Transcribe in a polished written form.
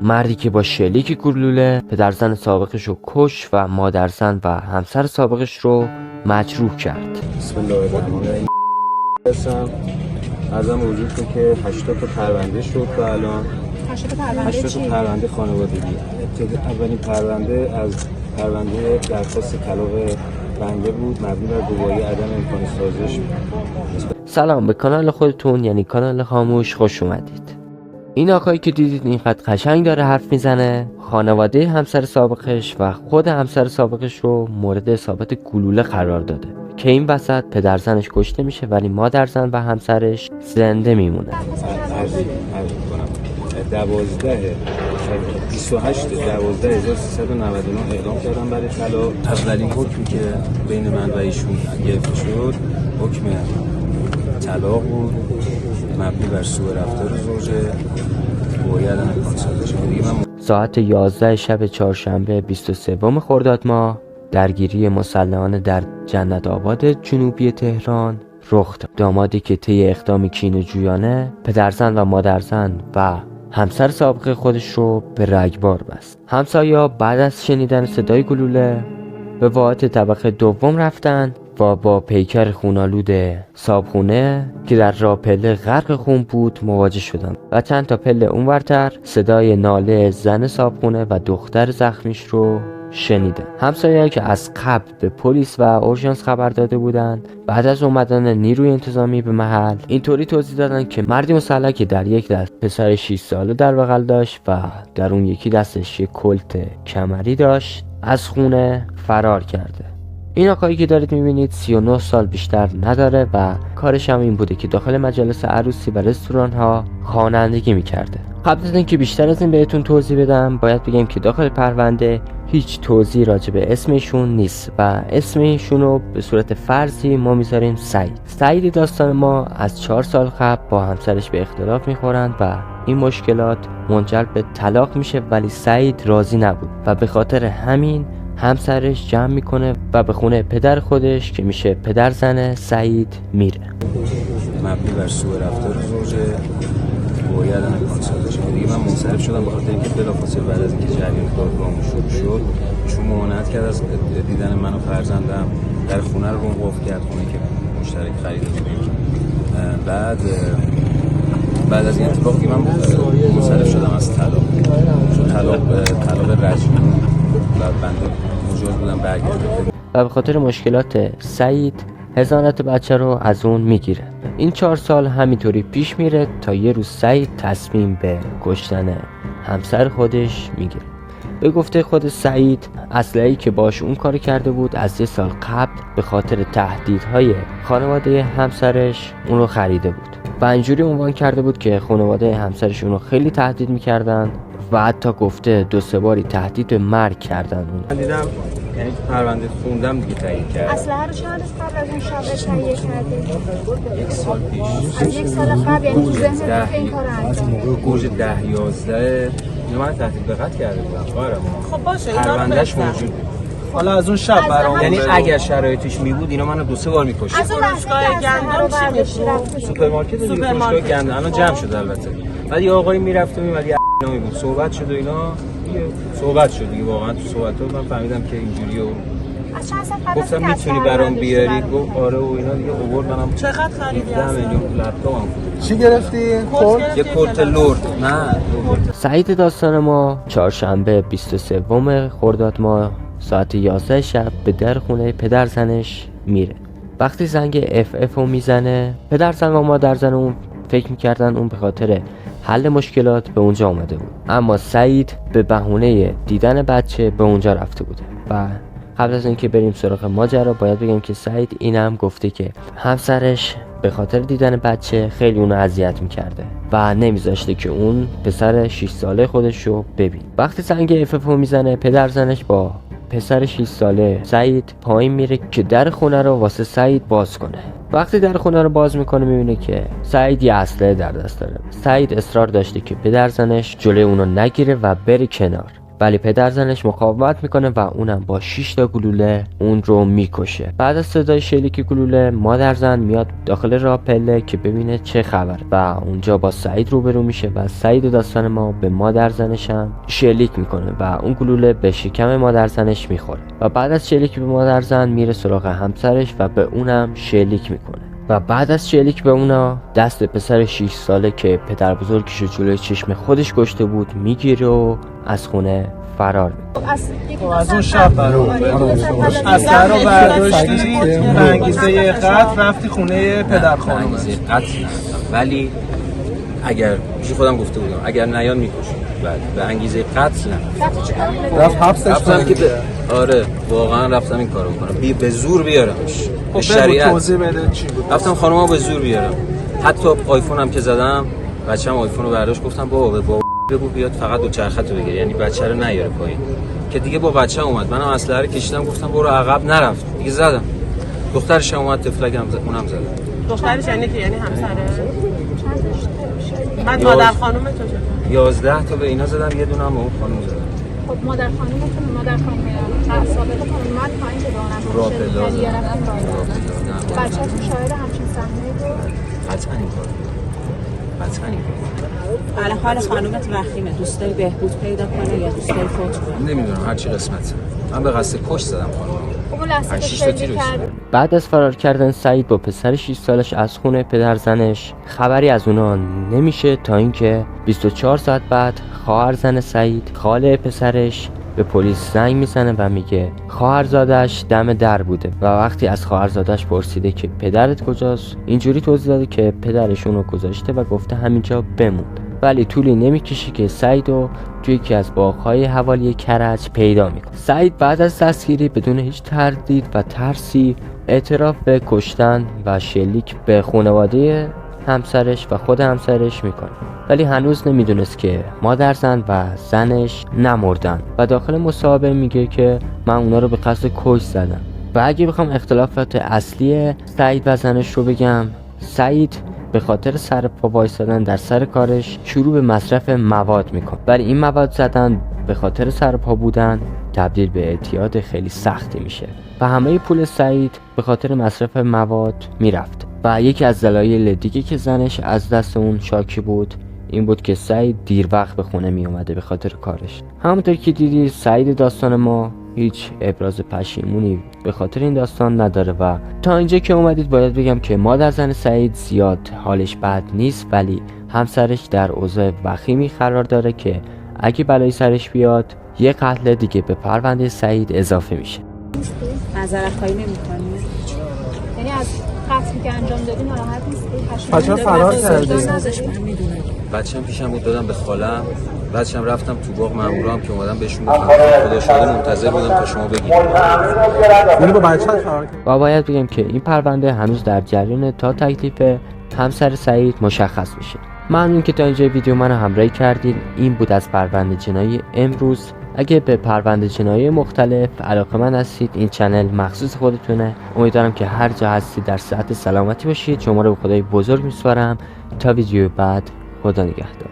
مردی که با شلیک گلوله پدرزن سابقش رو کش و مادرزن و همسر سابقش رو مجروح کرد. بسم الله الرحمن الرحیم. ازم وجود که 80 تا پرونده شد و الان 80 تا پرونده خانوادگی. اولین پرونده از پرونده درخواست طلاق بنده بود مبنی بر گواهی عدم امکان سازش. سلام به کانال خودتون یعنی کانال خاموش خوش اومدید. این آقایی که دیدید اینقدر قشنگ داره حرف میزنه، خانواده همسر سابقش و خود همسر سابقش رو مورد اصابت گلوله قرار داده که این وسط پدرزنش کشته میشه ولی مادرزن و همسرش زنده میمونه. 28/12/1399 اعلام کردم برای طلاق. اولین حکمی که بین من و ایشون گرفته شد حکم طلاق بود مبنی بر سوء رفتار زوجه باید امکان سازش. ساعت 11 شب چهارشنبه 23 خرداد ماه درگیری مسلحانه در جنت آباد جنوبی تهران رخ داد. دامادی که طی اقدامی کینه‌جویانه پدرزن و مادرزن و همسر سابق خودش رو به رگبار بست. همسایه‌ها بعد از شنیدن صدای گلوله به واحد طبقه دوم رفتن و با پیکر خونالود صابخونه که در راه پله غرق خون بود مواجه شدند و چند تا پله اونورتر صدای ناله زن صابخونه و دختر زخمیش رو شنیدن. همسایه‌ها که از قبل به پلیس و اورژانس خبر داده بودند بعد از اومدن نیروی انتظامی به محل اینطوری توضیح دادن که مردی مسلح که در یک دست پسر 6 ساله در بغل داشت و در اون یکی دستش یک کلت کمری داشت از خونه فرار کرده. این آقایی که دارید میبینید 39 سال بیشتر نداره و کارش هم این بوده که داخل مجالس عروسی و رستوران ها خوانندگی میکرده. قبل از اینکه بیشتر از این بهتون توضیح بدم باید بگم که داخل پرونده هیچ توضیح راجع به اسمشون نیست و اسمشون رو به صورت فرضی ما میذاریم سعید داستان ما از 4 سال قبل با همسرش به اختلاف میخورند و این مشکلات منجر به طلاق میشه ولی سعید راضی نبود و به خاطر همین همسرش جمع میکنه و به خونه پدر خودش که میشه پدرزن سعید میره. مبنی بر سوء رفتار زوجه باید امکان سازش. دیگه من منصرف شدم به خاطر اینکه بلافاصله بعد از اینکه جریان کارگاهمون شروع شد چون ممانعت کرد از دیدن من و فرزندم در خونه رو قفل کرد، خونه که مشترک خریده بودیم. بعد از این اتفاقی من منصرف شدم از طلاق، چون طلاق رجعی و بنده مجاز بودم برگردم و به خاطر مشکلات سعید حضانت بچه رو از اون میگیره. این 4 سال همینطوری پیش میره تا یه روز سعید تصمیم به کشتن همسر خودش میگیره. به گفته خود سعید اسلحه‌ای که باش اون کار کرده بود از 1 سال قبل به خاطر تهدیدهای خانواده همسرش اون رو خریده بود و اینجوری عنوان کرده بود که خانواده همسرش اون رو خیلی تهدید میکردن و حتی گفته 2-3 باری تهدید به مرگ کردن اون. من دیدم یعنی پرونده خوندم دیگه تایید کرد. اسلحه رو چند روز قبل از اون شب تهیه کردی؟ 1 سال پیش. از 1 سال قبل یعنی تو ذهنت این کارو انجام موقع گوش 10/11 اینو من تهدید به قتل کرده بودم. آره خب باشه پروندهش موجود بود. حالا از اون شب برام یعنی اگر شرایطش می بود اینا منو 2-3 بار می‌کشت. از اون فروشگاه گندم چی بود؟ سوپرمارکت دیگه فروشگاه گندم الان جمع شده البته. بعد یه آقایی میرفت و میومد اینا بود صحبت شد و اینا صحبت شد دیگه. واقعا تو صحبت‌ها من فهمیدم که اینجوریه و گفتم میتونی برام بیاری؟ گفت آره و اینا دیگه آورد. منم چقدر خریدی اصلا؟ 10 میلیون لپتاپم چی گرفتی؟ یه کورت لرد. نه سعید داستان ما چهارشنبه 23 خرداد ماه ساعت 11 شب به در خونه پدرزنش میره. وقتی زنگ اف رو میزنه پدرزن و مادرزن اون فکر میکردن اون به خاطر حل مشکلات به اونجا اومده بود، اما سعید به بهونه دیدن بچه به اونجا رفته بوده. و قبل از اینکه بریم سراغ ماجرا باید بگم که سعید اینم گفته که همسرش به خاطر دیدن بچه خیلی اونو اذیت میکرده و نمیذاشته که اون پسر 6 ساله خودش رو ببین. وقتی زنگ اف رو میزنه پدرزنش با پسر 6 ساله سعید پایین میره که در خونه رو واسه سعید باز کنه. وقتی در خونه رو باز میکنه میبینه که سعید یه اسلحه در دست داره. سعید اصرار داشته که پدرزنش جلوی اونو نگیره و بره کنار ولی پدر زنش مقاومت میکنه و اونم با 6 تا گلوله اون رو میکشه. بعد از صدای شلیک گلوله مادر زن میاد داخل راه پله که ببینه چه خبر و اونجا با سعید روبرو میشه و سعید داستان ما به مادر زنش هم شلیک میکنه و اون گلوله به شکم مادر زنش میخوره و بعد از شلیک به مادر زن میره سراغ همسرش و به اونم شلیک میکنه و بعد از شلیک به اونا دست پسر 6 ساله که پدر بزرگش رو جلوی چشم خودش کشته بود میگیره و از خونه فرار میکنه. از اون شب برام اثر رو برداشتی به انگیزه قتل رفتی خونه پدر خانومت. انگیزه قتل نه، ولی اگر پیش خودم گفته بودم اگر نیان میکشم. بله به انگیزه قتل نه. رفت حبسش رفتم که آره واقعا رفتم این کارو کنم به زور بیارمش به شریعت. توضیح بده چی بود؟ رفتم خانوما به زور بیارم. حتی آیفونم که زدم بچه‌م آیفون رو برداشت گفتم بابا بگو بیاد فقط دو چرخه‌تو بگیر، یعنی بچه رو نیاره پایین. که دیگه با بچه اومد، منم اسلحه رو کشیدم گفتم برو عقب، نرفت دیگه، زدم. دخترش اومد تفلکم زد، اونم زدم. دخترش یعنی همسره؟ بعد مادر خانوم تو چه؟ 11 تا به اینا زدم، یه دونه هم به اون خانم زدم. خب مادر خانومتون مادر خانوم سابقتون اومد پایین که دارم راه پلا زدم. بچه‌تون شاهد همچین صحنه‌ای بود؟ قطعا این کار. قطعا این کار. الان حال خانومت وخیمه، دوست داری بهبود پیدا کنه یا دوست داری فوت کنه؟ نمیدونم هر چی قسمت. من به قصد کش زدم خانومو. اون لحظه که 6 تا تیر شلیک کرد بعد از فرار کردن سعید با پسر 6 سالش از خونه پدر زنش خبری از اونا نمیشه تا اینکه 24 ساعت بعد خواهر زن سعید خاله پسرش به پلیس زنگ میزنه و میگه خواهرزادش دم در بوده و وقتی از خواهرزادش پرسیده که پدرت کجاست اینجوری توضیح داده که پدرشون رو گذاشته و گفته همینجا بموند. ولی طولی نمیکشه که سعیدو توی یکی از باغ‌های حوالی کرج پیدا میکنه. سعید بعد از دستگیری بدون هیچ تردید و ترسی اعتراف به کشتن و شلیک به خانواده همسرش و خود همسرش میکنه، ولی هنوز نمیدونست که مادر زن و زنش نمردن و داخل مصاحبه میگه که من اونا رو به قصد کش زدم. و اگه بخوام اختلافات اصلی سعید و زنش رو بگم، سعید به خاطر سر پا وایسادن در سر کارش شروع به مصرف مواد میکنه، ولی این مواد زدن به خاطر سر پا بودن تبدیل به اعتیاد خیلی سختی میشه و همه پول سعید به خاطر مصرف مواد میرفت. و یکی از دلایل دیگه که زنش از دست اون شاکی بود این بود که سعید دیر وقت به خونه می اومده به خاطر کارش. همونطور که دیدی سعید داستان ما هیچ ابراز پشیمونی به خاطر این داستان نداره و تا اینجا که اومدید باید بگم که مادر زن سعید زیاد حالش بد نیست، ولی همسرش در اوضاع وخیمی قرار داره که اگه بلای سرش بیاد یه قتل دیگه به پرونده سعید اضافه میشه. معذرت خواهی نمی‌کنی؟ یعنی از قتلی که انجام دادی ناراحت نیستی؟ بچه‌ها فرار کردی. بچه‌م پیشم بود دادم به خالم، بعدشم رفتم تو باغ مامورام که اومدم بهشون گفتم خدا شاهد منتظر بودم تا شما بگید. یعنی با بچه‌ها فرار کردی. و باید بگم که این پرونده هنوز در جریان تا تکلیف همسر سعید مشخص میشه. ممنون که تا اینجا ویدیو منو همراهی کردید. این بود از پرونده جنایی امروز. اگه به پرونده جنایی مختلف علاقه‌مند هستید این چنل مخصوص خودتونه. امیدوارم که هر جا هستید در صحت سلامتی باشید. شما رو به خدای بزرگ میسپارم تا ویدیو بعد. خدا نگهدار.